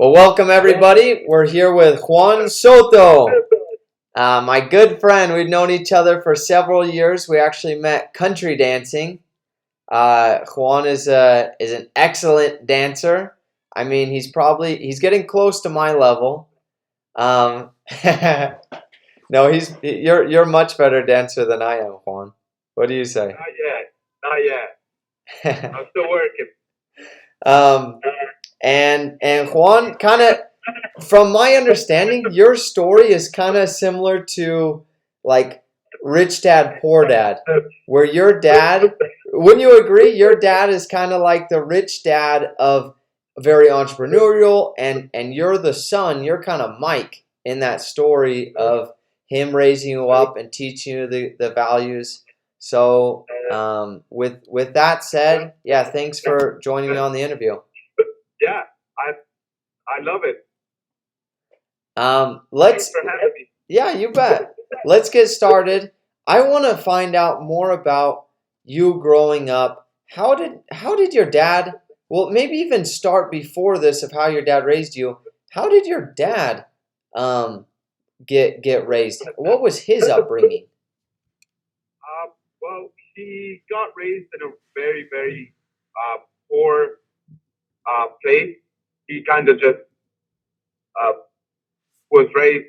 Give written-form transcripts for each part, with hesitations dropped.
Well, welcome everybody. We're here with Juan Soto, my good friend. We've known each other for several years. We actually met country dancing. Juan is an excellent dancer. I mean, he's getting close to my level. Um, no, you're a much better dancer than I am, Juan. What do you say? Not yet. Not yet. I'm still working. um, and Juan, kind of, from my understanding, your story is kind of similar to like Rich Dad Poor Dad, where your dad, wouldn't you agree? Your dad is kind of like the rich dad of very entrepreneurial, and you're the son. You're kind of Mike in that story of him raising you up and teaching you the values. So, with that said, yeah, thanks for joining me on the interview. Yeah, I love it. Thanks Let's for having me. Yeah, you bet. Let's get started. I want to find out more about you growing up. How did your dad, well, maybe even start before this of how your dad raised you. How did your dad um get raised? What was his upbringing? Well, he got raised in a very, very poor place. He kind of just uh, was raised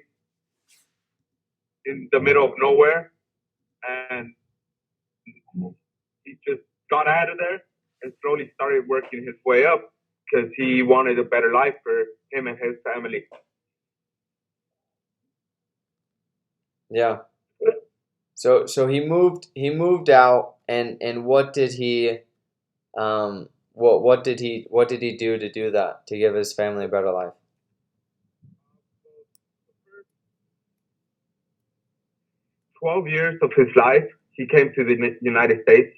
in the middle of nowhere, and he just got out of there and slowly started working his way up because he wanted a better life for him and his family. Yeah. So he moved out, and what did he do to do that, to give his family a better life? 12 years of his life, he came to the United States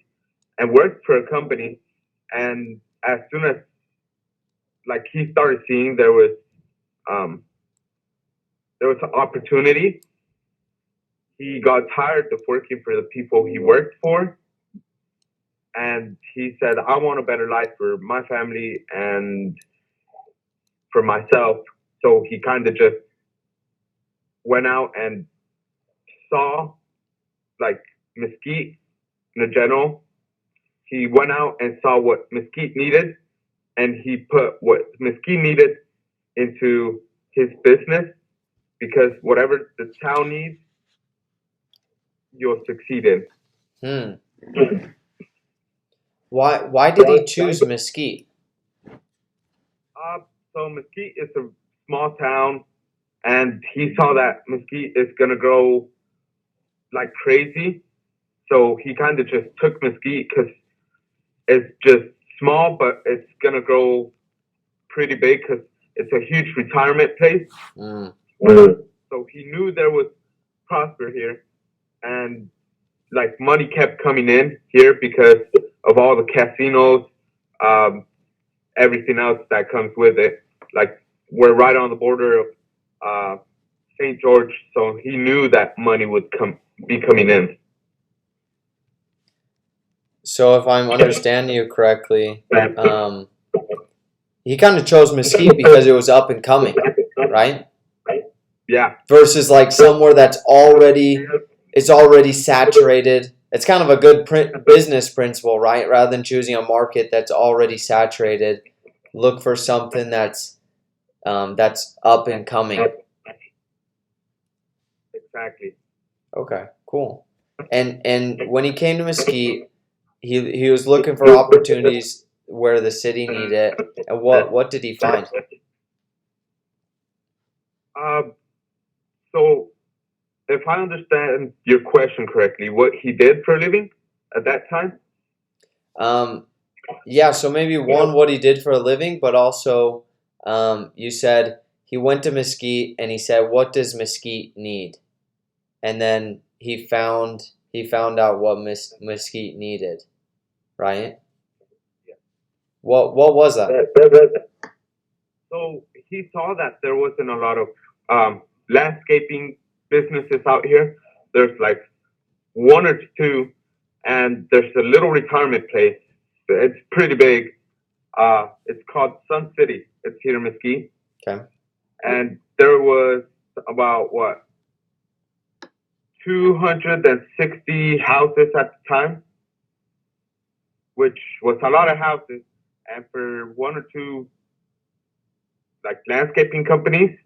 and worked for a company. And as soon as he started seeing um, there was an opportunity, he got tired of working for the people he worked for, and he said, "I want a better life for my family and for myself." So he kind of just went out and saw like Mesquite in general. He went out and saw what Mesquite needed, and he put what Mesquite needed into his business, because whatever the town needs, you'll succeed in. Hmm. Why did he choose Mesquite? Uh, so Mesquite is a small town, and he saw that Mesquite is gonna grow like crazy. So he kind of just took Mesquite because it's just small, but it's gonna grow pretty big because it's a huge retirement place. Mm. So he knew there was prosper here, and like money kept coming in here because of all the casinos, um, everything else that comes with it. Like we're right on the border of uh, St. George, so he knew that money would be coming in. So if I'm understanding you correctly, um, he kind of chose Mesquite because it was up and coming, right? Yeah, Versus like somewhere it's already saturated. It's kind of a good business principle, right? Rather than choosing a market that's already saturated, look for something that's up and coming. exactly. Okay, cool. And when he came to Mesquite, he was looking for opportunities where the city needed it. And what did he find? Um, so if I understand your question correctly, what he did for a living at that time? Um, yeah, so maybe one, what he did for a living, but also you said he went to Mesquite and he said, "What does Mesquite need?" And then he found out what Mesquite needed, right? What was that? So he saw that there wasn't a lot of landscaping businesses out here. There's like one or two, and there's a little retirement place. It's pretty big. It's called Sun City. It's here in Mesquite. Okay. and there was about what 260 houses at the time, which was a lot of houses. And for one or two like landscaping companies,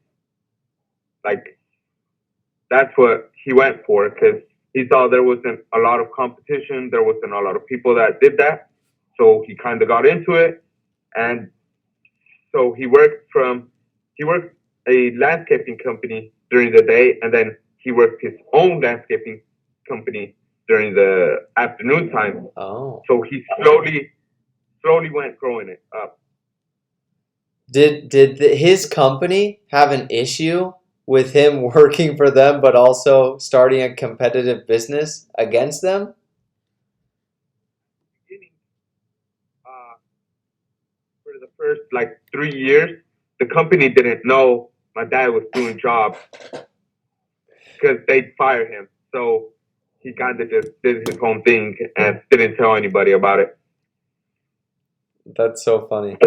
like that's what he went for because he saw there wasn't a lot of competition, there wasn't a lot of people that did that, so he kind of got into it, and so he worked a landscaping company during the day, and then he worked his own landscaping company during the afternoon time. Oh. So he slowly went growing it up. Did his company have an issue with him working for them, but also starting a competitive business against them? Beginning, for the first like 3 years, the company didn't know my dad was doing jobs because they'd fire him. So he kind of just did his own thing and didn't tell anybody about it. That's so funny.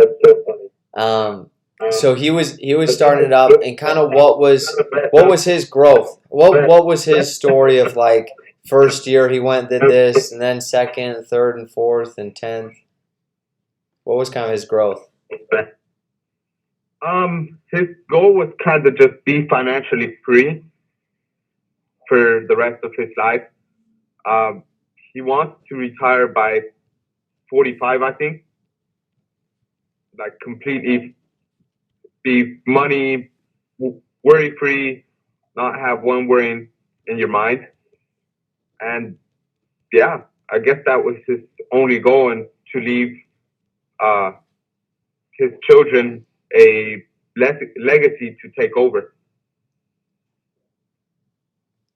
So he was starting it up, and kind of what was his growth? What was his story of like first year he went and did this, and then second, third, and fourth, and 10th? What was kind of his growth? His goal was kind of just be financially free for the rest of his life. He wants to retire by 45, I think. Like completely be money worry free, not have one worrying in your mind. And yeah, I guess that was his only goal, and to leave uh, his children a legacy to take over.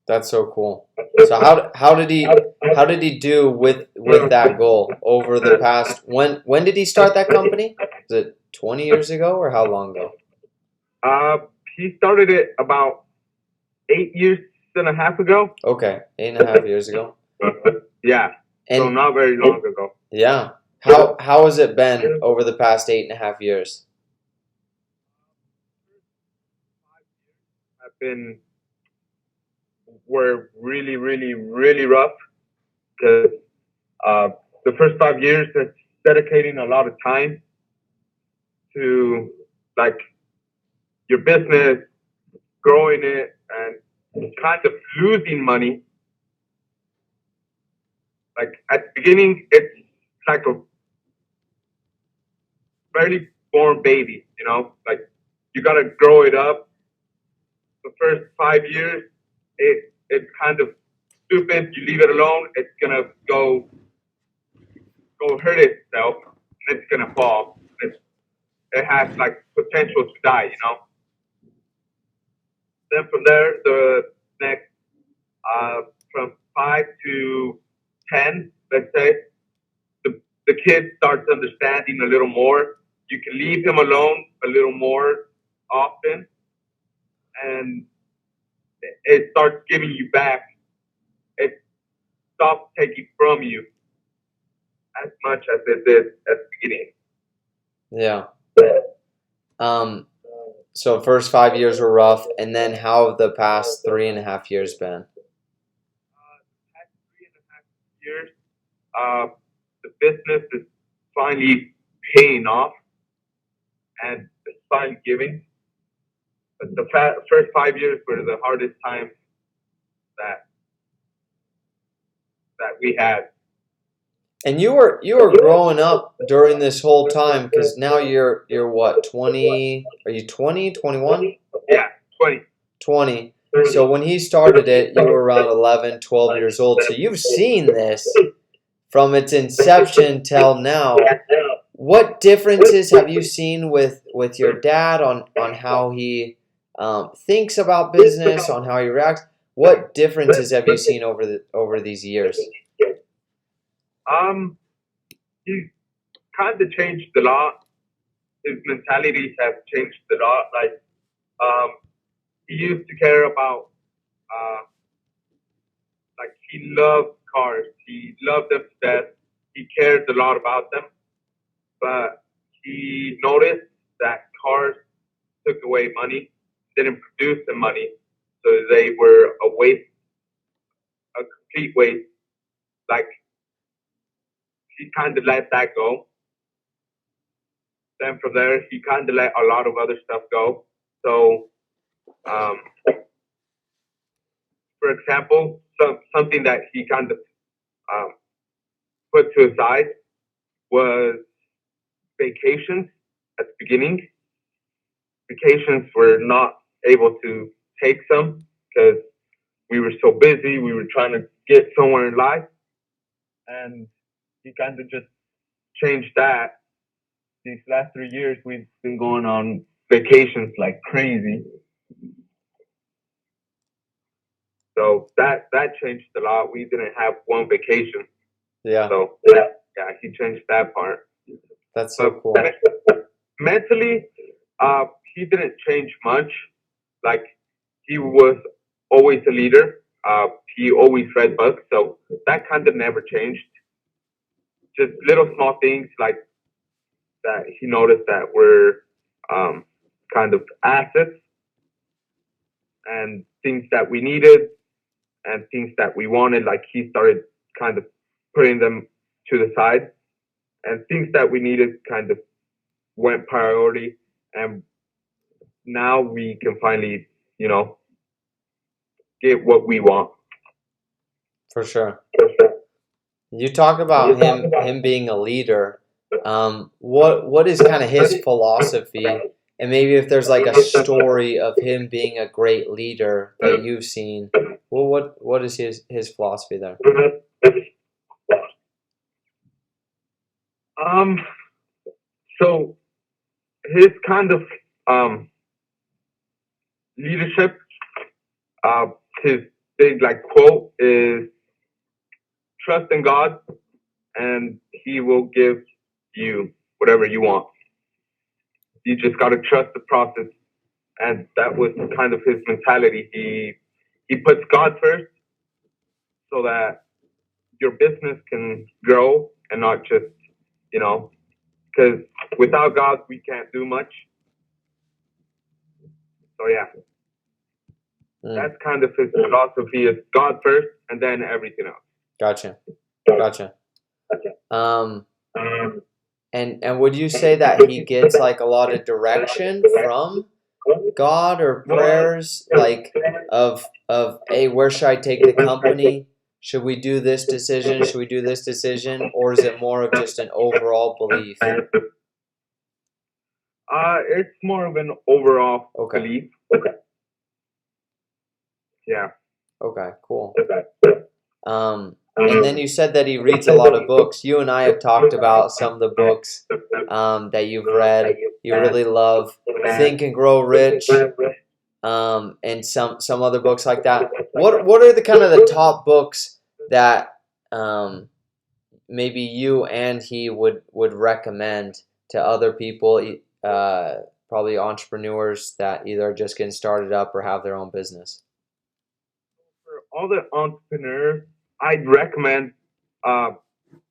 That's so cool. So how did he do with that goal over the past when did he start that company? Was it 20 years ago or how long ago? Uh, he started it about 8 years and a half ago. Okay, 8.5 years ago. Yeah, so And not very long ago. yeah, how has it been over the past 8.5 years? I've been were really, really, really rough because uh, the first 5 years, it's dedicating a lot of time to like your business, growing it, and kind of losing money. Like at the beginning, it's like a barely born baby, you know, like you gotta grow it up. The first 5 years, it's kind of stupid. You leave it alone, it's gonna go hurt itself, and it's gonna fall. It has like potential to die, you know. Then from there, the next from 5 to 10, let's say, the kid starts understanding a little more. You can leave him alone a little more often, and it starts giving you back. It stops taking from you as much as it did at the beginning. Yeah. Um, so first 5 years were rough, and then how have the past 3.5 years been? Past 3.5 years, the business is finally paying off and it's finally giving. But the first 5 years were the hardest time that we had. And you were growing up during this whole time because now you're what, 20? Are you 20, 21? Yeah, 20. 20. So when he started it, you were around 11, 12 years old. So you've seen this from its inception till now. What differences have you seen with your dad on how he thinks about business, on how he reacts? What differences have you seen over these years? He's kind of changed a lot. His mentalities have changed a lot. Like, he used to care about, like, he loved cars. He loved them to death. He cared a lot about them. But he noticed that cars took away money, didn't produce the money, so they were a waste, a complete waste. Like he kind of let that go. Then from there, he kind of let a lot of other stuff go. So, um, for example, something that he kind of um, put to his side was vacations at the beginning. Vacations were not able to take some because we were so busy. We were trying to get somewhere in life, and he kind of just changed that. These last 3 years, we've been going on vacations like crazy. So that changed a lot. We didn't have one vacation. Yeah, So yeah, he changed that part. that's so cool. Mentally, he didn't change much. Like he was always a leader. He always read books, so that kind of never changed. Just little small things like that he noticed that were kind of assets and things that we needed and things that we wanted. Like he started kind of putting them to the side, and things that we needed kind of went priority. And now we can finally, get what we want. For sure. You talk about him being a leader. What is kind of his philosophy, and maybe if there's like a story of him being a great leader that you've seen, well, what is his philosophy there? So his kind of leadership, his big like quote is trust in God and he will give you whatever you want. You just got to trust the process. And that was kind of his mentality. He puts God first so that your business can grow and not just, because without God, we can't do much. So yeah, that's kind of his philosophy is God first and then everything else. Gotcha. And would you say that he gets like a lot of direction from God or prayers, like of hey, where should I take the company? Should we do this decision? Should we do this decision? Or is it more of just an overall belief? It's more of an overall Okay. belief. Yeah. Okay, cool. And then you said that he reads a lot of books. You and I have talked about some of the books that you've read. You really love Think and Grow Rich, and some other books like that. What are the kind of the top books that maybe you and he would recommend to other people, probably entrepreneurs that either are just getting started up or have their own business? For all the entrepreneurs, I'd recommend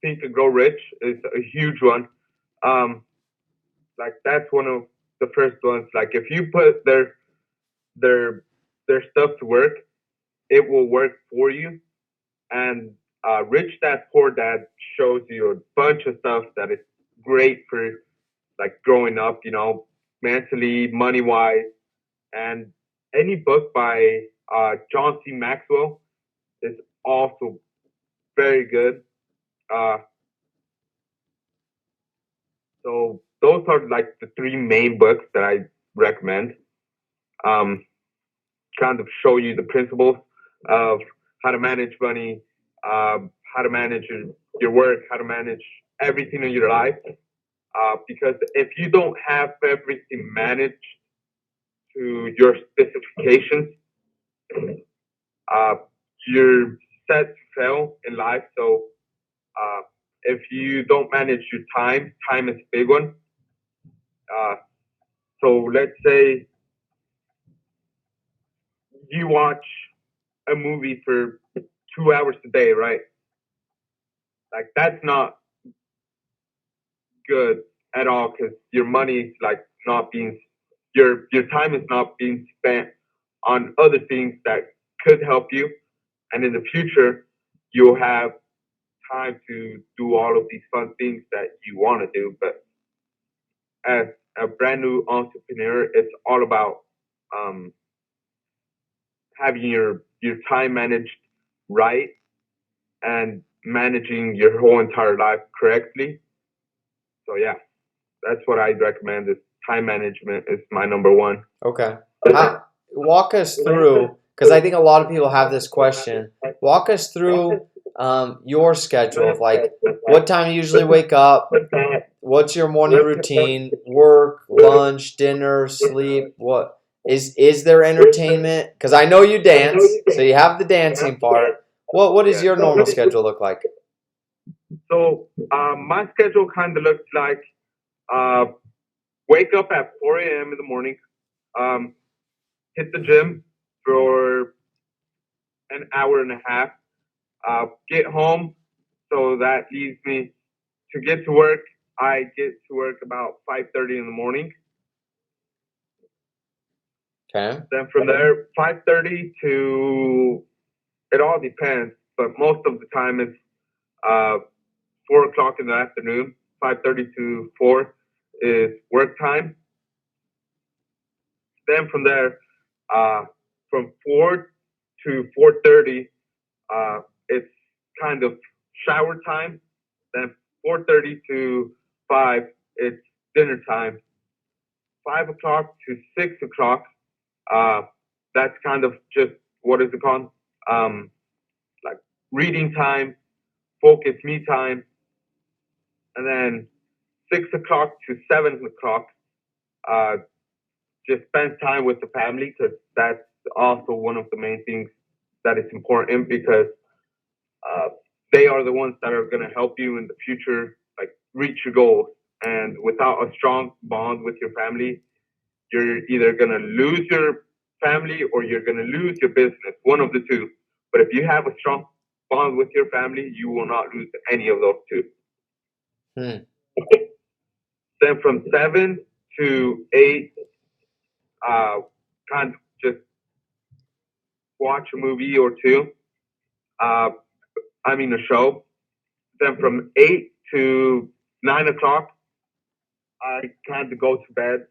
Think and Grow Rich. It's a huge one. Like that's one of the first ones. Like if you put their stuff to work, it will work for you. And Rich Dad Poor Dad shows you a bunch of stuff that is great for like growing up, mentally, money wise. And any book by John C. Maxwell is also very good. So those are like the three main books that I recommend. Kind of show you the principles of how to manage money, how to manage your work, how to manage everything in your life. Because if you don't have everything managed to your specifications, you're set to fail in life. So if you don't manage your time is a big one. So let's say you watch a movie for 2 hours a day, right? Like that's not good at all because your money is like not being your time is not being spent on other things that could help you, and in the future you'll have time to do all of these fun things that you want to do. But as a brand new entrepreneur, it's all about um, having your time managed right and managing your whole entire life correctly. So yeah, that's what I'd recommend. Is time management is my number one. Okay. Walk us through, because I think a lot of people have this question. Walk us through your schedule of like what time you usually wake up, what's your morning routine, work, lunch, dinner, sleep. What is there entertainment? Because I know you dance, so you have the dancing part. What does Yeah. your normal schedule look like? So my schedule kind of looks like uh, wake up at 4 a.m. in the morning, um, hit the gym for an hour and a half, get home. So that leaves me to get to work. I get to work about 5:30 in the morning. Okay. Then from there, 5:30 to, it all depends, but most of the time it's uh, 4 o'clock in the afternoon. 5:30 to 4 is work time. Then from there, uh, from 4 to 4:30, it's kind of shower time. Then 4:30 to 5, it's dinner time. 5 o'clock to 6 o'clock, uh, that's kind of just, what is it called? Like reading time, focus me time. And then 6 o'clock to 7 o'clock, uh, just spend time with the family, because that's also one of the main things that is important, because uh, they are the ones that are going to help you in the future, like reach your goals. And without a strong bond with your family, you're either going to lose your family or you're going to lose your business, one of the two. But if you have a strong bond with your family, you will not lose any of those two. Hmm. Then from 7 to 8, uh, kind of just watch a movie or two. Uh, a show. Then from 8 to 9 o'clock, I kind of go to bed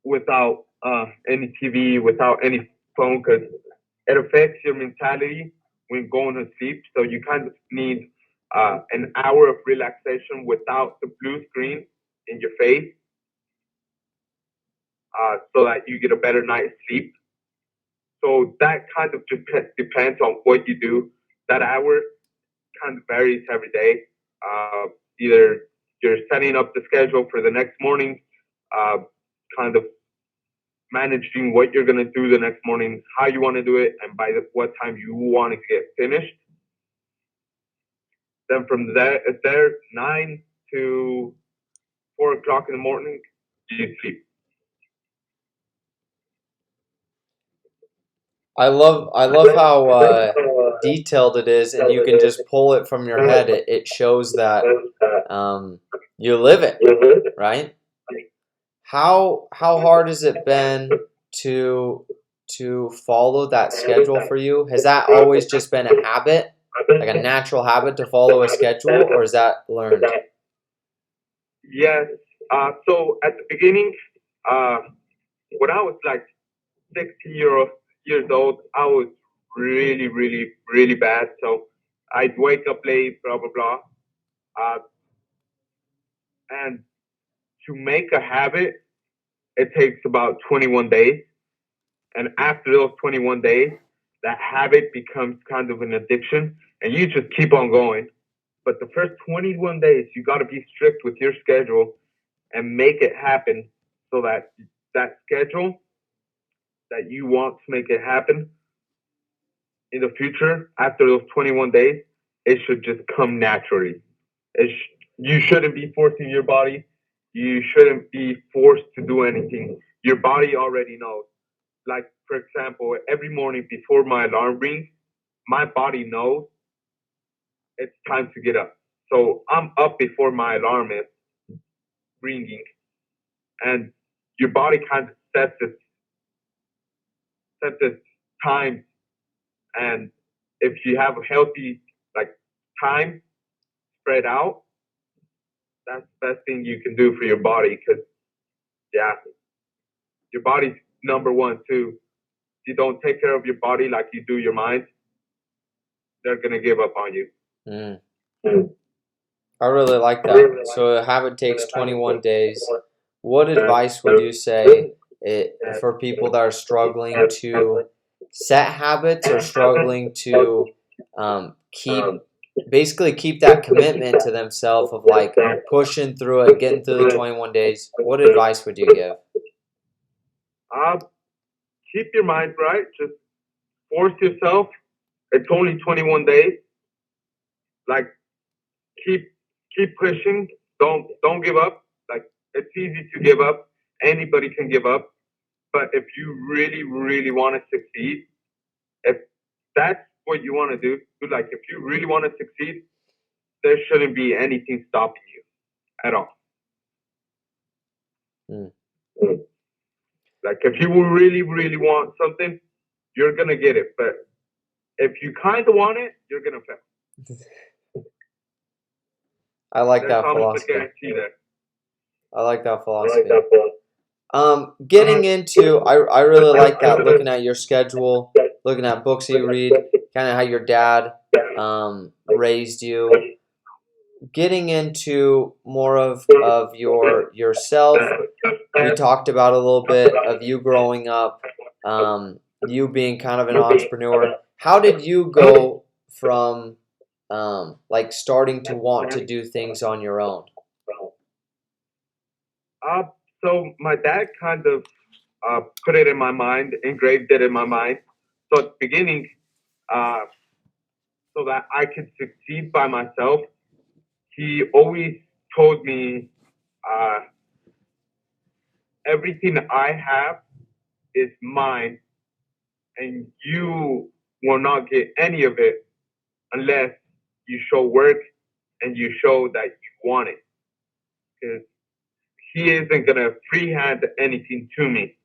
without any TV, without any phone, because it affects your mentality when going to sleep. So you kind of need an hour of relaxation without the blue screen in your face, so that you get a better night's sleep. So that kind of depends on what you do. That hour kind of varies every day. Either you're setting up the schedule for the next morning, uh, kind of managing what you're going to do the next morning, how you want to do it, and by what time you want to get finished. Then from there 9 to 4 o'clock in the morning, you sleep. I love how detailed it is, and you can just pull it from your head. It shows that you live it, right? How hard has it been to follow that schedule for you? Has that always just been a habit, like a natural habit to follow a schedule, or is that learned? Yes. So at the beginning, uh, when I was like 60 years old, I was really, really, really bad. So I'd wake up late, blah, blah, blah. Uh, and to make a habit, it takes about 21 days. And after those 21 days, that habit becomes kind of an addiction, and you just keep on going. But the first 21 days, you got to be strict with your schedule and make it happen, so that that schedule that you want to make it happen in the future, after those 21 days, it should just come naturally. You shouldn't be forcing your body. You shouldn't be forced to do anything. Your body already knows. Like, for example, every morning before my alarm rings, my body knows it's time to get up. So I'm up before my alarm is ringing. And your body sets its time, and if you have a healthy like time spread out, that's the best thing you can do for your body. Because yeah, your body's number one too. If you don't take care of your body like you do your mind, they're gonna give up on you. Mm. I really like that. So a habit takes 21 days. What advice would you say for people that are struggling to set habits or struggling to basically keep that commitment to themselves of like pushing through it, getting through the 21 days? What advice would you give? Keep your mind right. Just force yourself. It's only 21 days. Like keep pushing. Don't give up. Like it's easy to give up. Anybody can give up. But if you really, really want to succeed, if that's what you want to do, like if you really want to succeed, there shouldn't be anything stopping you at all. Like if you really, really want something, you're gonna get it. But if you kind of want it, you're gonna fail. I like that philosophy. I like that philosophy. Getting into, I really like that, looking at your schedule, looking at books you read, kind of how your dad raised you. Getting into more of yourself, we talked about a little bit of you growing up, you being kind of an entrepreneur. How did you go from like starting to want to do things on your own? So my dad kind of put it in my mind, engraved it in my mind. So at the beginning, so that I could succeed by myself, he always told me everything I have is mine, and you will not get any of it unless you show work and you show that you want it. Because he isn't going to freehand anything to me.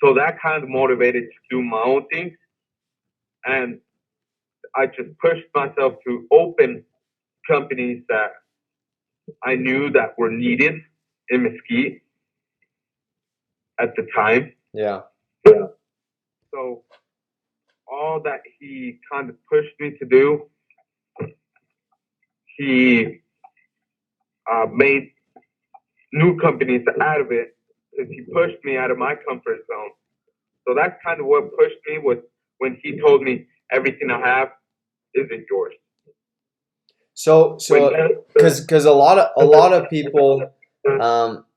So that kind of motivated to do my own things. And I just pushed myself to open companies that I knew that were needed in Mesquite at the time. Yeah. So all that he kind of pushed me to do, he made new companies out of it because he pushed me out of my comfort zone. So that's kind of what pushed me, was when he told me everything I have isn't yours. So because a lot of people,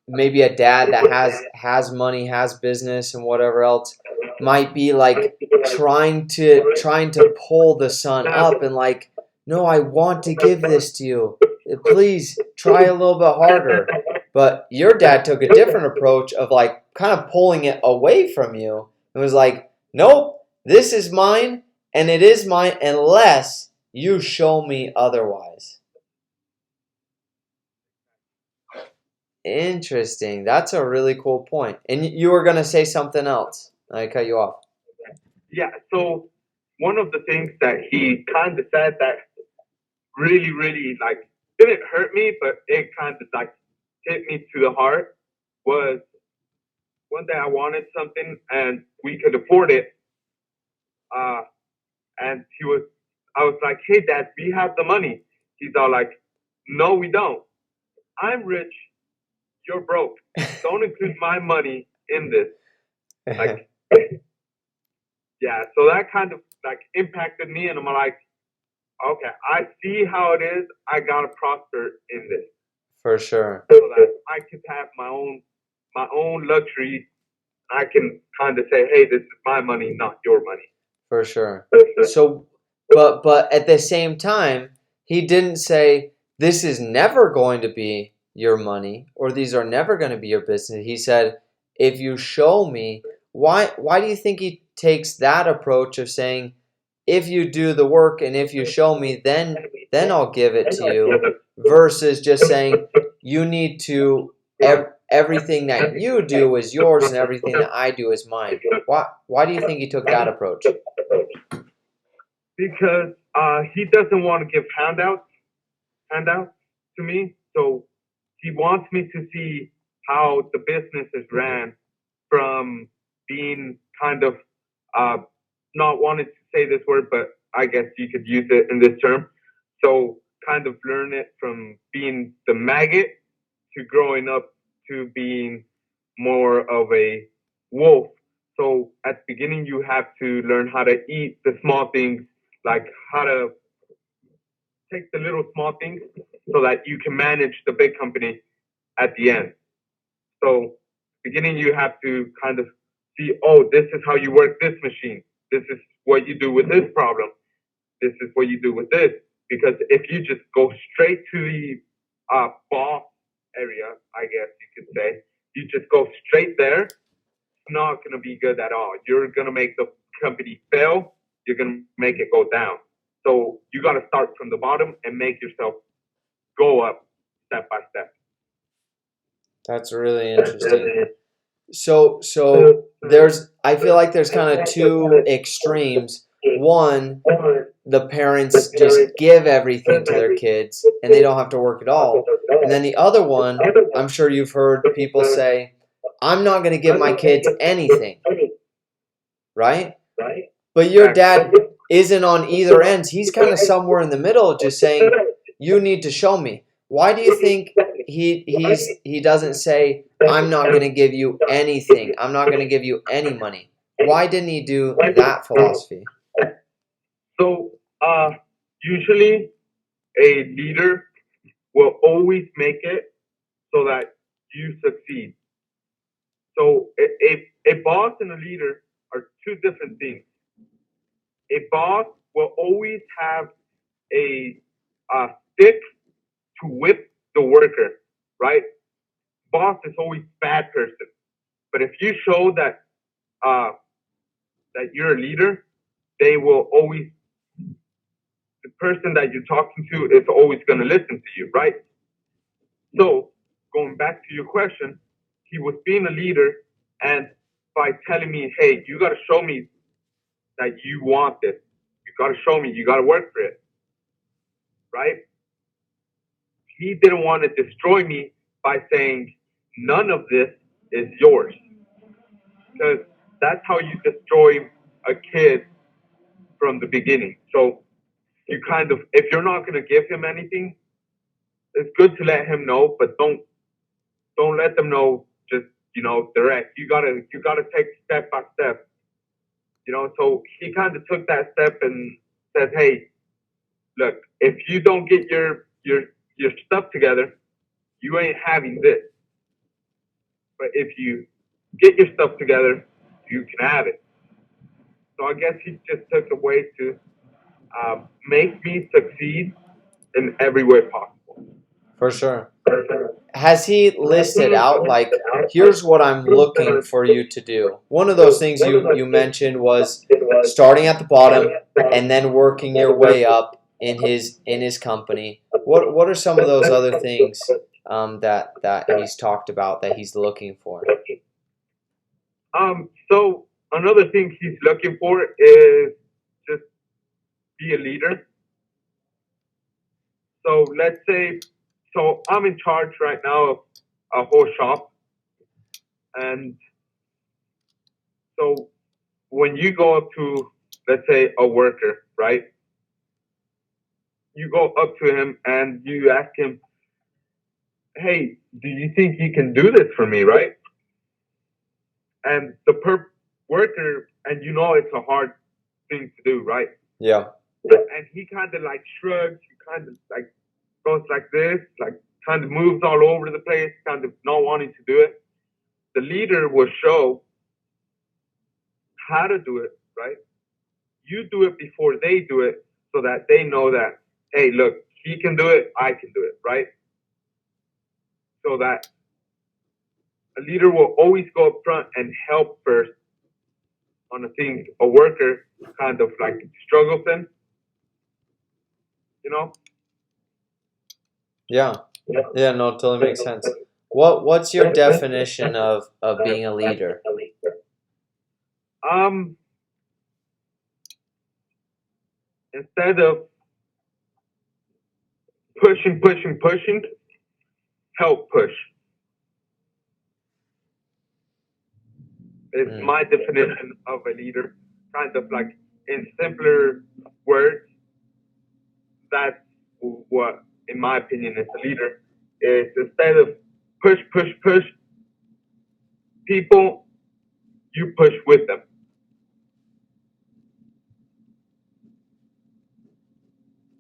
maybe a dad that has money, has business, and whatever else, might be like trying to pull the son up and like, no, I want to give this to you. Please try a little bit harder. But your dad took a different approach of like kind of pulling it away from you. It was like, nope, this is mine, and it is mine unless you show me otherwise. Interesting. That's a really cool point. And you were going to say something else. I cut you off. Yeah, so one of the things that he kind of said that really, really like didn't hurt me, but it kind of like hit me to the heart was one day I wanted something and we could afford it. And I was like, hey, Dad, we have the money. He's all like, no, we don't. I'm rich. You're broke. Don't include my money in this. Like, yeah, so that kind of like impacted me, and I'm like, okay, I see how it is. I gotta prosper in this. For sure. So that I could have my own luxury. I can kind of say, hey, this is my money, not your money. For sure. So, but at the same time, he didn't say this is never going to be your money or these are never going to be your business. He said, if you show me, why do you think he takes that approach of saying, if you do the work and if you show me, then I'll give it to you, versus just saying you need to everything that you do is yours and everything that I do is mine. Why do you think he took that approach? Because he doesn't want to give handouts to me. So he wants me to see how the business is ran from being kind of not wanting to say this word, but I guess you could use it in this term. So kind of learn it from being the maggot to growing up to being more of a wolf. So at the beginning, you have to learn how to eat the small things, like how to take the little small things so that you can manage the big company at the end. So beginning, you have to kind of see, oh, this is how you work this machine. This is what you do with this problem. This is what you do with this. Because if you just go straight to the boss area, I guess you could say, you just go straight there, it's not going to be good at all. You're going to make the company fail. You're going to make it go down. So you got to start from the bottom and make yourself go up step by step. That's really interesting. So I feel like there's kind of two extremes. One, the parents just give everything to their kids and they don't have to work at all. And then the other one, I'm sure you've heard people say, I'm not going to give my kids anything, right? But your dad isn't on either end. He's kind of somewhere in the middle, just saying, you need to show me. Why do you think he doesn't say, I'm not going to give you anything. I'm not going to give you any money. Why didn't he do that philosophy? So usually a leader will always make it so that you succeed. So a boss and a leader are two different things. A boss will always have a stick to whip the worker, right? Boss is always bad person. But if you show that that you're a leader, they will always, the person that you're talking to is always going to listen to you, right? So going back to your question, he was being a leader, and by telling me, hey, you got to show me that you want this. You got to show me. You got to work for it, right? He didn't want to destroy me by saying none of this is yours, because that's how you destroy a kid from the beginning. So you kind of, if you're not going to give him anything, it's good to let him know, but don't let them know just, direct. You gotta take step by step. So he kind of took that step and said, hey, look, if you don't get your stuff together, you ain't having this. But if you get your stuff together, you can have it. So I guess he just took a way to make me succeed in every way possible. For sure. Has he listed out, like, here's what I'm looking for you to do? One of those things you mentioned was starting at the bottom and then working your way up in his company. What are some of those other things that he's talked about that he's looking for? So another thing he's looking for is just be a leader. So let's say, so I'm in charge right now of a whole shop. And so when you go up to, let's say, a worker, right? You go up to him and you ask him, hey, do you think you can do this for me, right? And the worker, and it's a hard thing to do, right? Yeah. And he kind of like shrugs, he kind of like goes like this, like kind of moves all over the place, kind of not wanting to do it. The leader will show how to do it, right? You do it before they do it so that they know that, hey, look, he can do it, I can do it, right? So that a leader will always go up front and help first on the things a worker kind of like struggles in, Yeah. Yeah, no, it totally makes sense. What's your definition of being a leader? Um, Instead of pushing, help push is Mm, my definition of a leader. Kind of like in simpler words, that's what, in my opinion, is a leader. Is instead of push people, you push with them.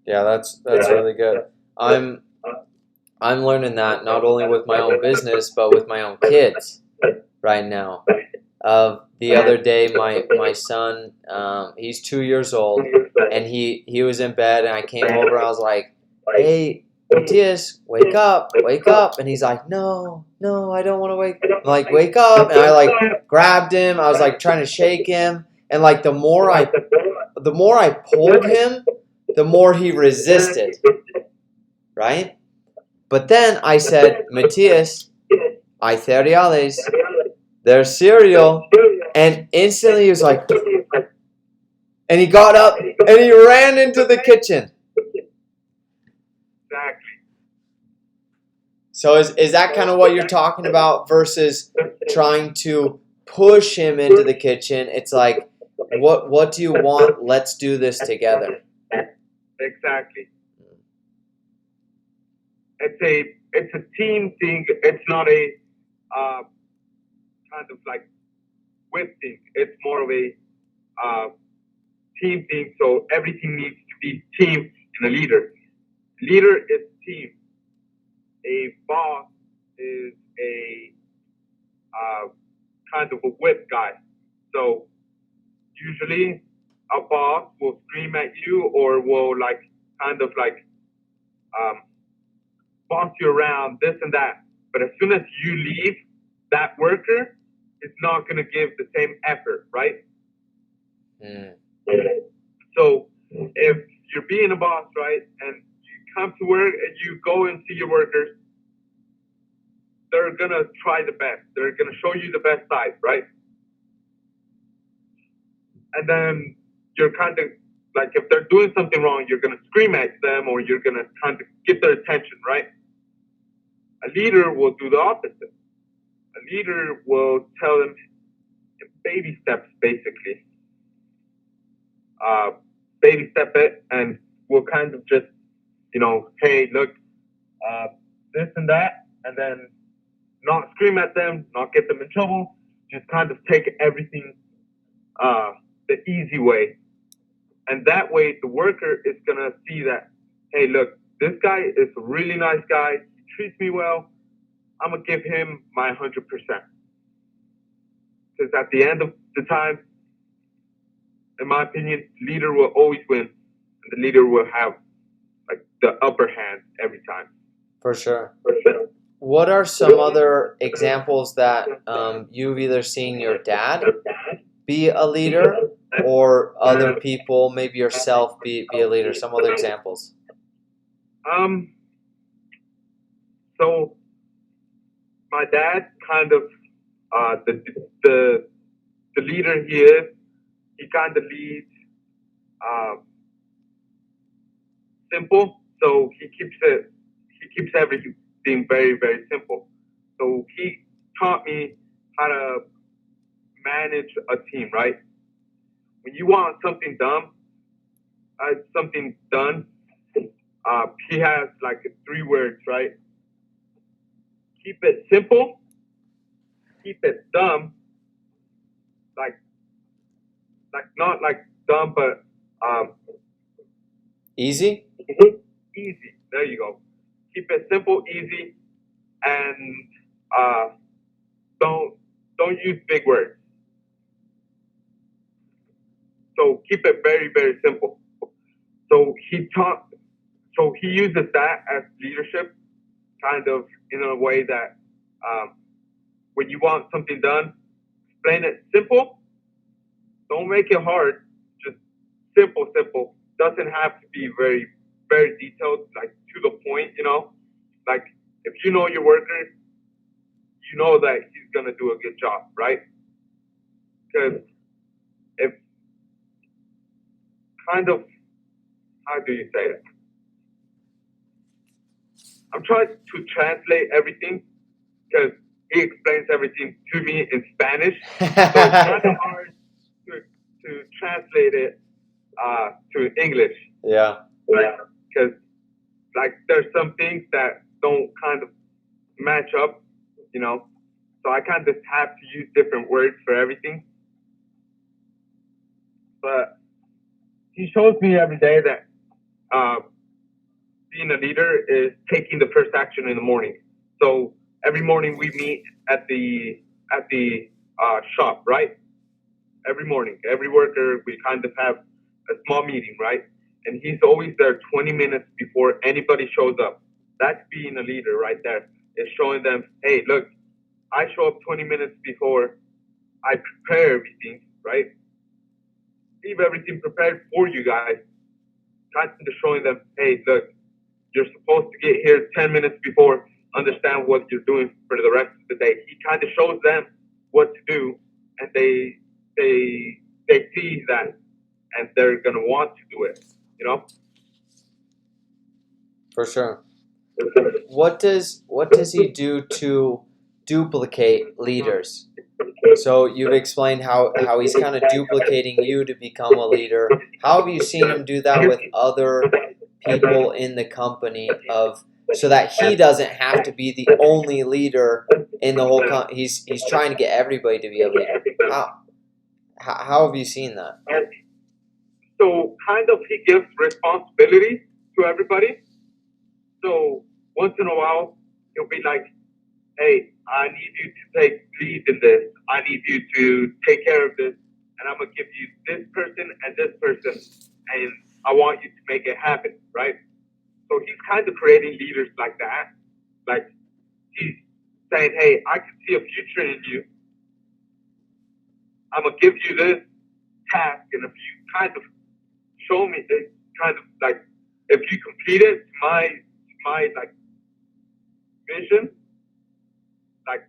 yeah, that's really good. I'm I'm learning that not only with my own business but with my own kids right now. The other day, my son, he's 2 years old, and he was in bed, and I came over. And I was like, "Hey, Matthias, wake up!" And he's like, "No, no, I don't want to wake." I'm like, "Wake up!" And I like grabbed him. I was like trying to shake him, and like the more I pulled him, the more he resisted, right? But then I said, Matthias, hay cereales. There's cereal. And instantly he was like, and he got up and he ran into the kitchen. Exactly. So is that kind of what you're talking about versus trying to push him into the kitchen? It's like, what do you want? Let's do this together. Exactly. It's a team thing. It's not a uh, kind of like whip thing. It's more of a uh, team thing. So everything needs to be team and a leader. Leader is team. A boss is a kind of a whip guy. So usually a boss will scream at you or will like kind of like um, boss you around this and that. But as soon as you leave, that worker is not going to give the same effort, right? Mm, So if you're being a boss, right, and you come to work and you go and see your workers, they're going to try the best. They're going to show you the best side, right? And then you're kind of like, if they're doing something wrong, you're going to scream at them or you're going to kind of get their attention, right? A leader will do the opposite. A leader will tell them baby steps, basically. Uh, Baby step it, and we'll kind of just, hey, look, uh, this and that, and then not scream at them, not get them in trouble, just kind of take everything uh, the easy way. And that way, the worker is going to see that, hey, look, this guy is a really nice guy. He treats me well. I'm going to give him my 100%. Because at the end of the time, in my opinion, leader will always win. And the leader will have like the upper hand every time. for sure. What are some other examples that you've either seen your dad be a leader or other people, maybe yourself, be a leader? Some other examples. Um, so my dad kind of the the the leader he is. He kind of leads uh, simple, so he keeps everything very very simple. So he taught me how to manage a team. Right, when you want something done, he has like 3 words. Right, keep it simple, keep it dumb, like not like dumb, but Easy? easy. There you go. Keep it simple, easy, and uh, don't don't use big words. So keep it very very simple. So he uses that as leadership, kind of in a way that um, when you want something done, explain it simple. Don't make it hard. Just simple, simple. Doesn't have to be very very detailed, like to the point. Like if you know your workers, you know that he's gonna do a good job, right? Because if kind of, how do you say it? I'm trying to translate everything because he explains everything to me in Spanish, so it's kind of hard to translate it to English. Yeah. Because like there's some things that don't kind of match up, you know. So I kind of have to use different words for everything. But he shows me every day that being a leader is taking the first action in the morning. So every morning we meet at the shop, right? Every morning, every worker, we kind of have a small meeting, right? And he's always there 20 minutes before anybody shows up. That's being a leader right there. It's showing them, hey, look, I show up 20 minutes before. I prepare everything, right? Leave everything prepared for you guys. Kind of showing them, hey, look, you're supposed to get here 10 minutes before. Understand what you're doing for the rest of the day. He kind of shows them what to do, and they see that, and they're gonna want to do it. You know. For sure. What does he do to duplicate leaders? So you've explained how he's kind of duplicating you to become a leader. How have you seen him do that with other people in the company so that he doesn't have to be the only leader in the whole he's trying to get everybody to be a leader. How have you seen that? So kind of he gives responsibility to everybody. So once in a while he'll be like, hey, I need you to take lead in this. I need you to take care of this, and I'm gonna give you this person and this person, and I want you to make it happen, right? So he's kind of creating leaders like that. Like he's saying, hey, I can see a future in you. I'm gonna give you this task, and if you kind of show me this, kind of like if you complete it, my like vision, like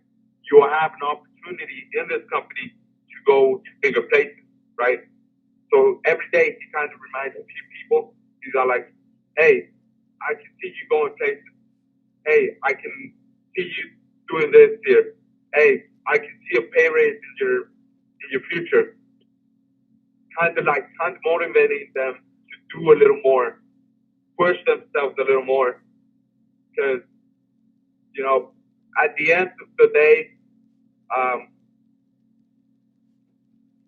you will have an opportunity in this company to go to bigger places, right? So every day he kind of reminds a few people. He's all like, hey, I can see you going places. Hey, I can see you doing this here. Hey, I can see a pay raise in your future. Kind of motivating them to do a little more, push themselves a little more, because you know, at the end of the day,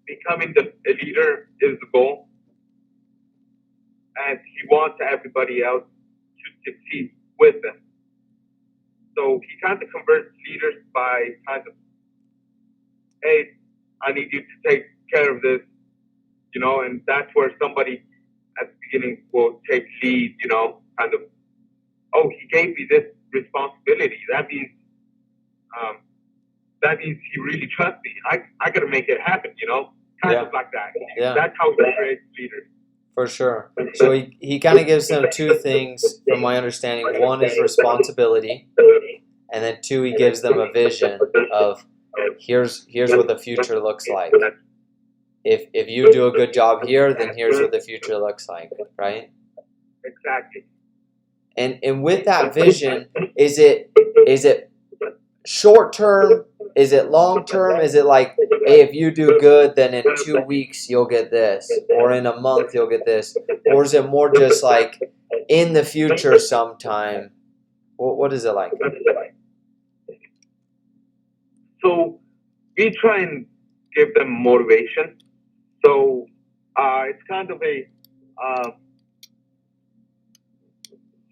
becoming a leader is the goal, and he wants everybody else to succeed with them. So he kind of converts leaders by kind of, hey, I need you to take care of this, you know, and that's where somebody at the beginning will take lead, you know, kind of, oh, he gave me this responsibility. That means he really trusts me. I gotta make it happen, you know, kind of like that. Yeah. That's how he creates leaders. For sure. So he kind of gives them two things, from my understanding. One is responsibility, and then two, he gives them a vision of here's what the future looks like. If you do a good job here, then here's what the future looks like, right? Exactly. And with that vision, is it short term? Is it long term? Is it like, hey, if you do good, then in 2 weeks you'll get this, or in a month you'll get this, or is it more just like in the future sometime? What is it like? So we try and give them motivation. So it's kind of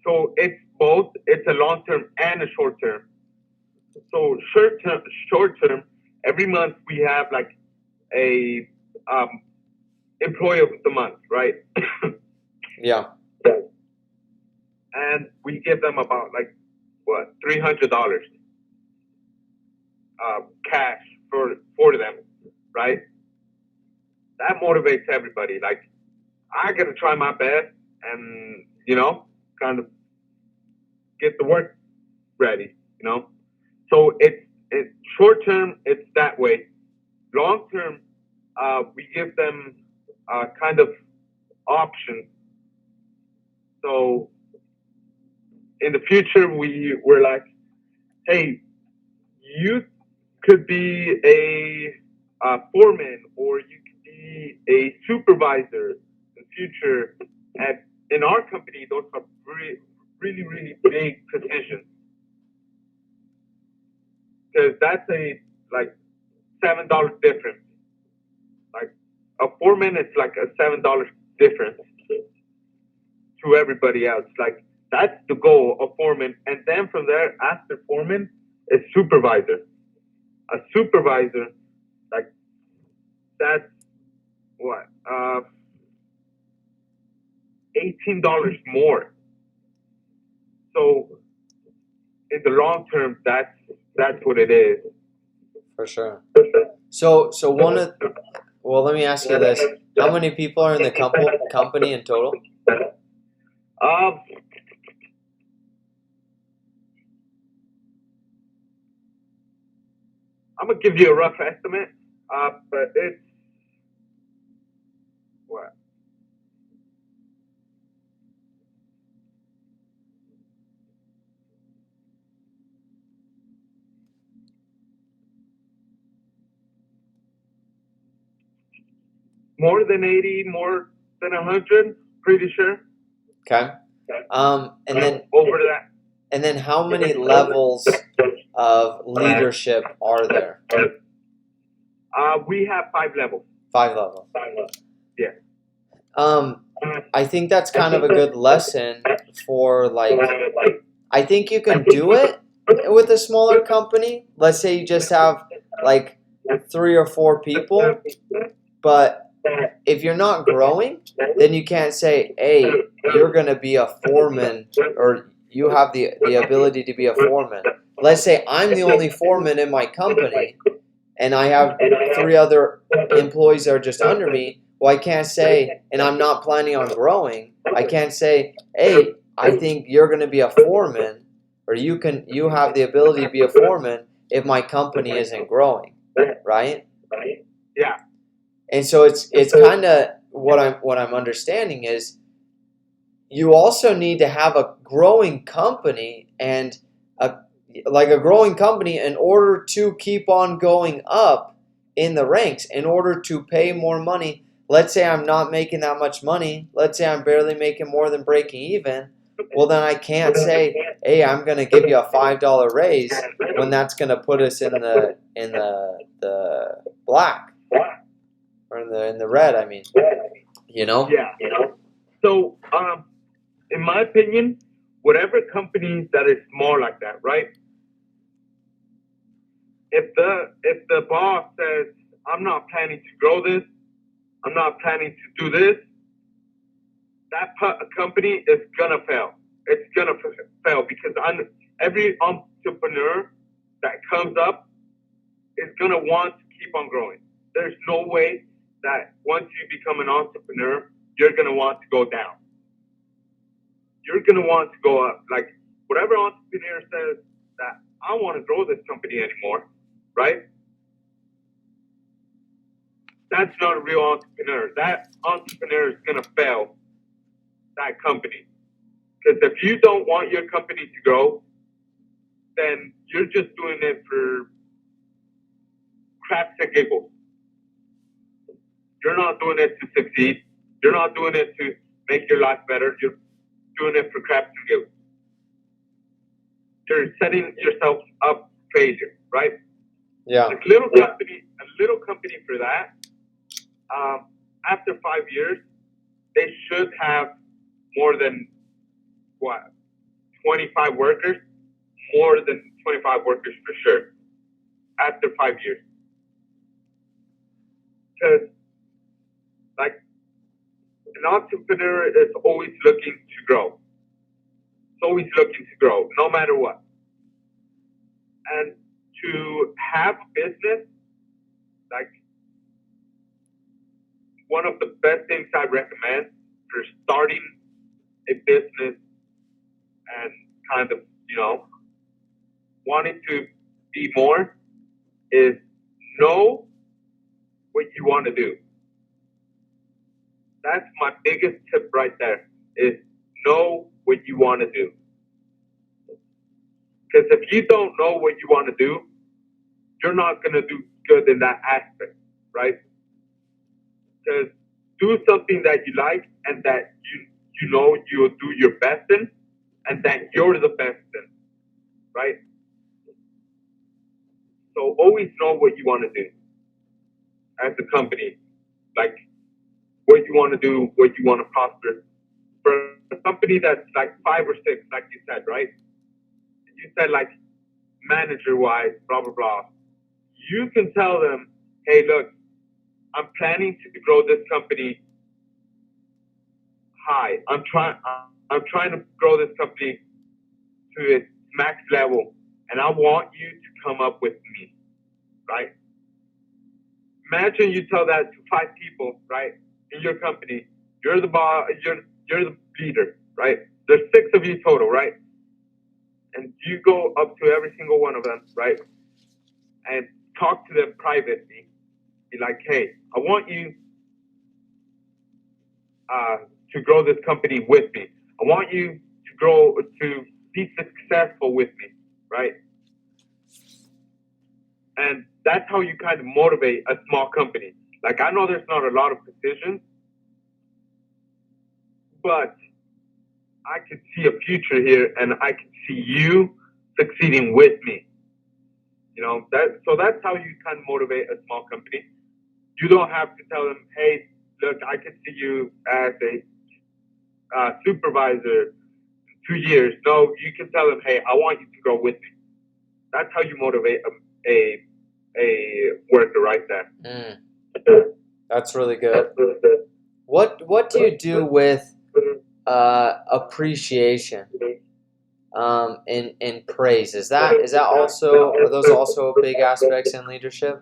so it's both. It's a long term and a short term. So short term, every month we have like a employee of the month, right? Yeah. And we give them about like what $300 cash for them, right? That motivates everybody. Like I gotta try my best and you know kind of get the work ready, you know. So it's short term, it's that way. Long term, we give them kind of options. So in the future, we're like, hey, you could be a foreman or you could be a supervisor in the future. And in our company, those are really big positions because that's a like $7 difference. Like a foreman is like a $7 difference to everybody else. Like that's the goal of foreman, and then from there, after foreman, is supervisor. A supervisor, like that's what $18 more. So in the long term, that's what it is. For sure. So well, let me ask you this: how many people are in the company in total? Um, I'm gonna give you a rough estimate, but it's what more than 80, more than 100, pretty sure. Okay. And then Over that. and then how many levels of leadership are there? We have 5 levels. 5 levels. Yeah. I think that's kind of a good lesson for like. I think you can do it with a smaller company. Let's say you just have like 3 or 4 people, but if you're not growing, then you can't say, hey, you're going to be a foreman or you have the ability to be a foreman. Let's say I'm the only foreman in my company and I have 3 other employees that are just under me. Well, I can't say, and I'm not planning on growing, I can't say, hey, I think you're going to be a foreman or you have the ability to be a foreman if my company isn't growing, right? Yeah. And so it's kind of what I'm understanding is you also need to have a growing company and a growing company in order to keep on going up in the ranks, in order to pay more money. Let's say I'm not making that much money. Let's say I'm barely making more than breaking even. Well, then I can't say, hey, I'm going to give you a $5 raise when that's going to put us in the black. Or in the red, I mean, Yeah. So, in my opinion, whatever company that is small like that, right? If the boss says, I'm not planning to grow this, I'm not planning to do this, that company is gonna fail. It's gonna fail because every entrepreneur that comes up is gonna want to keep on growing. There's no way that once you become an entrepreneur, you're gonna want to go down. You're gonna want to go up. Like whatever entrepreneur says that I don't want to grow this company anymore, right? That's not a real entrepreneur. That entrepreneur is gonna fail that company. Because if you don't want your company to grow, then you're just doing it for craps and giggles. You're not doing it to succeed. You're not doing it to make your life better. You're doing it for craps and giggles. You're setting yourself up for failure, right? yeah. A little company for that. After 5 years, they should have more than 25 workers, more than 25 workers for sure. After 5 years, because like an entrepreneur is always looking to grow. It's always looking to grow, no matter what. And to have a business, like one of the best things I recommend for starting a business and kind of, wanting to be more is know what you want to do. That's my biggest tip right there, is know what you want to do. Because if you don't know what you want to do, you're not going to do good in that aspect, right? Because do something that you like and that you know you'll do your best in, and that you're the best in, right? So always know what you want to do as a company, like what you want to do, what you want to prosper. For a company that's like 5 or 6, like you said, right? You said like manager-wise, blah blah blah. You can tell them, hey, look, I'm planning to grow this company high. I'm trying to grow this company to its max level, and I want you to come up with me, right? Imagine you tell that to 5 people, right, in your company. You're the boss. You're the leader, right? There's 6 of you total, right? And you go up to every single one of them, right, and talk to them privately. Be like, hey, I want you to grow this company with me. I want you to be successful with me, right? And that's how you kind of motivate a small company. Like, I know there's not a lot of positions, but I could see a future here, and I can see you succeeding with me. You know, so that's how you kind of motivate a small company. You don't have to tell them, hey, look, I can see you as a supervisor in 2 years. No, you can tell them, hey, I want you to grow with me. That's how you motivate a worker right there. That's really good. What do you do with appreciation and praise? Is that also, are those also big aspects in leadership?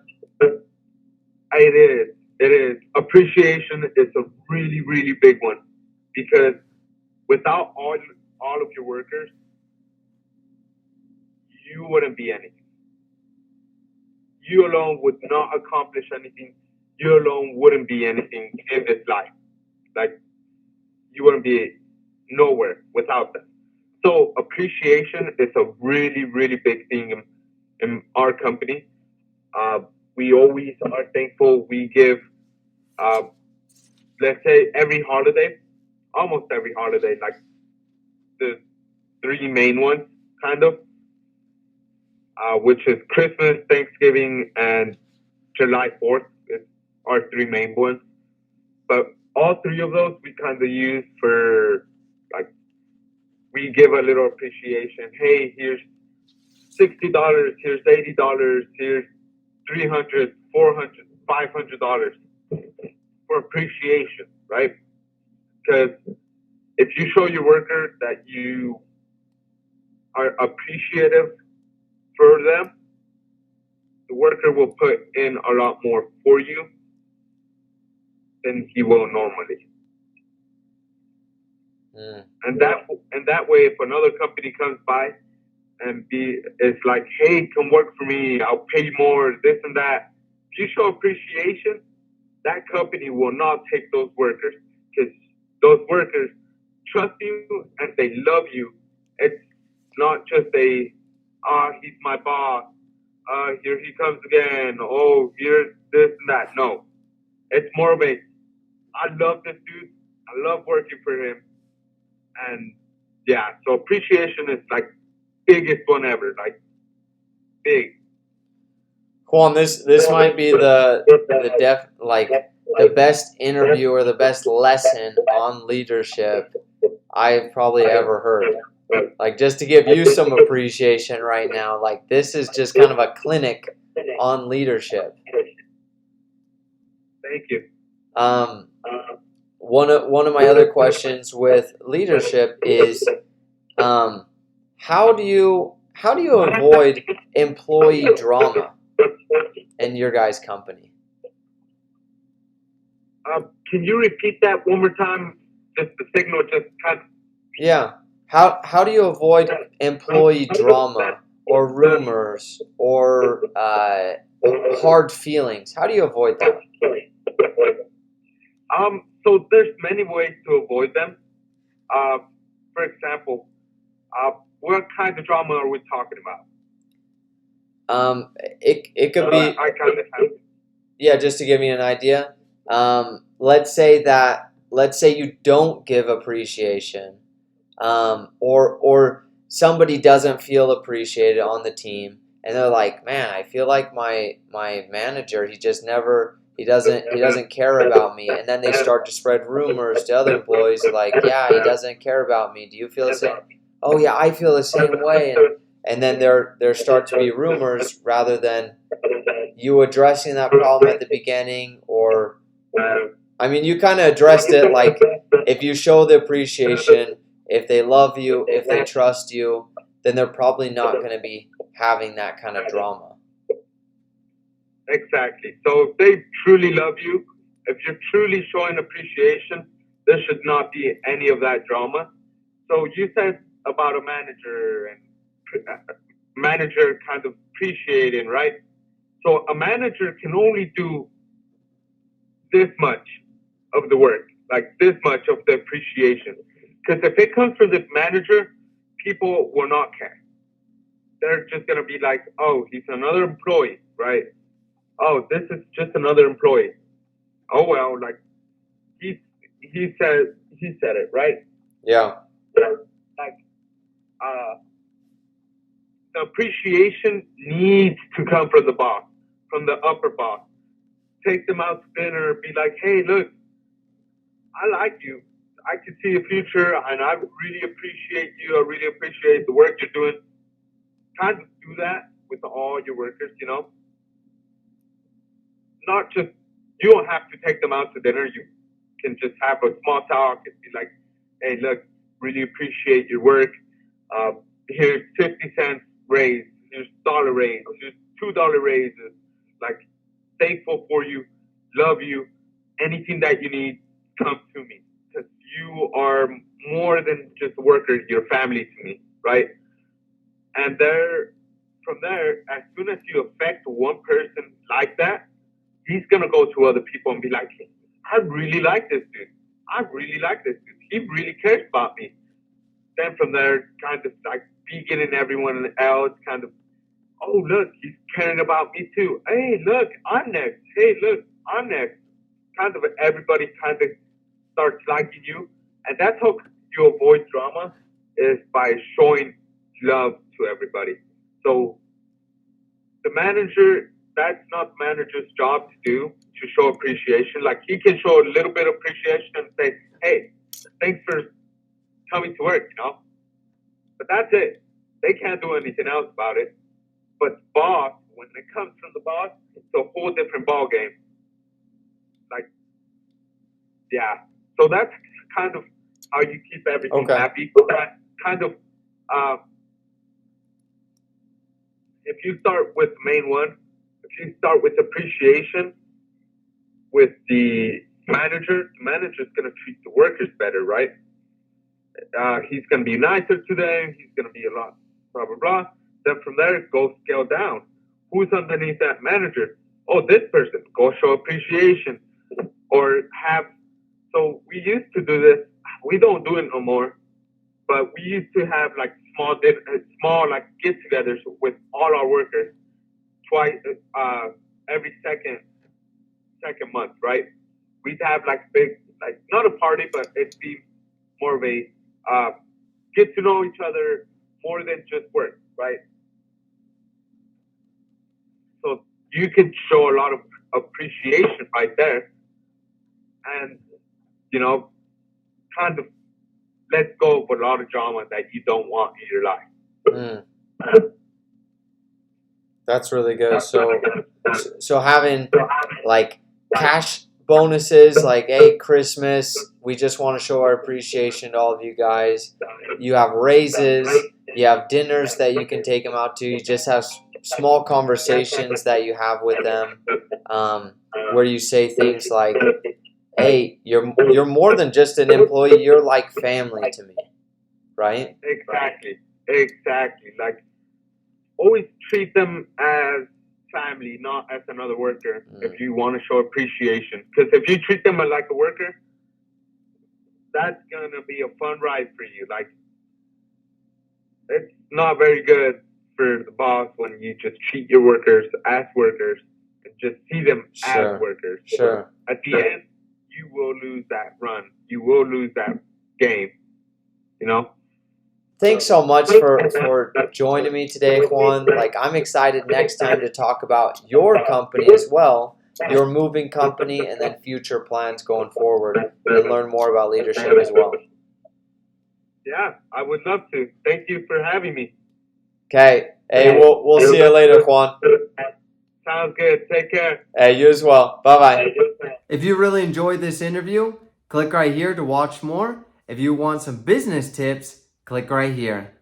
It is. Appreciation is a really, really big one, because without all of your workers, you wouldn't be anything. You alone would not accomplish anything. You alone wouldn't be anything in this life. Like, you wouldn't be nowhere without them. So appreciation is a really, really big thing in our company. We always are thankful. We give, let's say, every holiday, almost every holiday, like the 3 main ones, kind of, which is Christmas, Thanksgiving, and July 4th is our 3 main ones. But all 3 of those we kind of use for, like, we give a little appreciation. Hey, here's $60, here's $80, here's $300, $400, $500 for appreciation, right? Because if you show your worker that you are appreciative for them, the worker will put in a lot more for you than he will normally. And that way, if another company comes by and it's like, hey, come work for me, I'll pay you more, this and that. If you show appreciation, that company will not take those workers, because those workers trust you and they love you. It's not just he's my boss, here he comes again, oh, here's this and that. No, it's more of I love this dude, I love working for him. And yeah, so appreciation is like biggest one ever, like big. Juan, this might be the best interview or the best lesson on leadership I've probably ever heard. Like, just to give you some appreciation right now, like, this is just kind of a clinic on leadership. Thank you. One of my other questions with leadership is, how do you avoid employee drama in your guys' company? Can you repeat that one more time? Just the signal just cut. Yeah. How do you avoid employee drama or rumors or hard feelings? How do you avoid that? So there's many ways to avoid them. For example, what kind of drama are we talking about? It could be, I kind of have. yeah, just to give me an idea. Let's say you don't give appreciation, or somebody doesn't feel appreciated on the team, and they're like, man, I feel like my manager, he doesn't care about me, and then they start to spread rumors to other employees like, yeah, he doesn't care about me. Do you feel the same? Oh yeah, I feel the same way, and then there start to be rumors rather than you addressing that problem at the beginning. Or I mean, you kind of addressed it, like if you show the appreciation, if they love you, if they trust you, then they're probably not going to be having that kind of drama. Exactly. So if they truly love you, if you're truly showing appreciation, there should not be any of that drama. So you said about a manager and manager kind of appreciating, right? So a manager can only do this much of the work, like this much of the appreciation. Because if it comes from the manager, people will not care. They're just going to be like, oh, he's another employee, right? Oh, this is just another employee. Oh, well, like he said it, right? Yeah. Like, the appreciation needs to come from the boss, from the upper boss. Take them out to dinner, be like, hey, look, I like you. I can see a future, and I really appreciate you. I really appreciate the work you're doing. Kind of do that with all your workers, you know. Not just, you don't have to take them out to dinner. You can just have a small talk and be like, hey, look, really appreciate your work. Here's 50 cents raise, here's dollar raise, here's $2 raises. Like, thankful for you, love you. Anything that you need, come to me. Because you are more than just a worker, you're family to me, right? And from there, as soon as you affect one person like that, he's going to go to other people and be like, I really like this dude. I really like this dude. He really cares about me. Then from there, kind of like beginning everyone else, kind of, oh, look, he's caring about me too. Hey, look, I'm next. Hey, look, I'm next. Kind of everybody kind of starts liking you. And that's how you avoid drama, is by showing love to everybody. So the manager, that's not the manager's job to do, to show appreciation. Like, he can show a little bit of appreciation and say, hey, thanks for coming to work, you know. But that's it. They can't do anything else about it. But boss, when it comes from the boss, it's a whole different ball game. Like, yeah. So that's kind of how you keep everything happy. Kind of, if you start with the main one, if you start with appreciation with the manager's going to treat the workers better, right? He's going to be nicer to them. He's going to be a lot, blah, blah, blah. Then from there, go scale down. Who's underneath that manager? Oh, this person. Go show appreciation. Or have, so we used to do this. We don't do it no more. But we used to have like small like get-togethers with all our workers twice, every second month, right? We'd have like big, like not a party, but it'd be more of a get to know each other more than just work, right? So you can show a lot of appreciation right there, and you know, kind of let go of a lot of drama that you don't want in your life. That's really good. So having like cash bonuses, like, hey, Christmas, we just want to show our appreciation to all of you guys. You have raises, you have dinners that you can take them out to. You just have small conversations that you have with them, where you say things like, hey, you're more than just an employee, you're like family to me, right? Exactly. Like, always treat them as family, not as another worker. If you want to show appreciation, because if you treat them like a worker, that's gonna be a fun ride for you. Like, it's not very good for the boss when you just treat your workers as workers and just see them as workers. Sure. At the end, you will lose that run. You will lose that game. You know. Thanks so much for joining me today, Juan. Like, I'm excited next time to talk about your company as well, your moving company, and then future plans going forward, and learn more about leadership as well. Yeah, I would love to. Thank you for having me. Okay. Hey, we'll see you later, Juan. Sounds good. Take care. Hey, you as well. Bye-bye. If you really enjoyed this interview, click right here to watch more. If you want some business tips, click right here.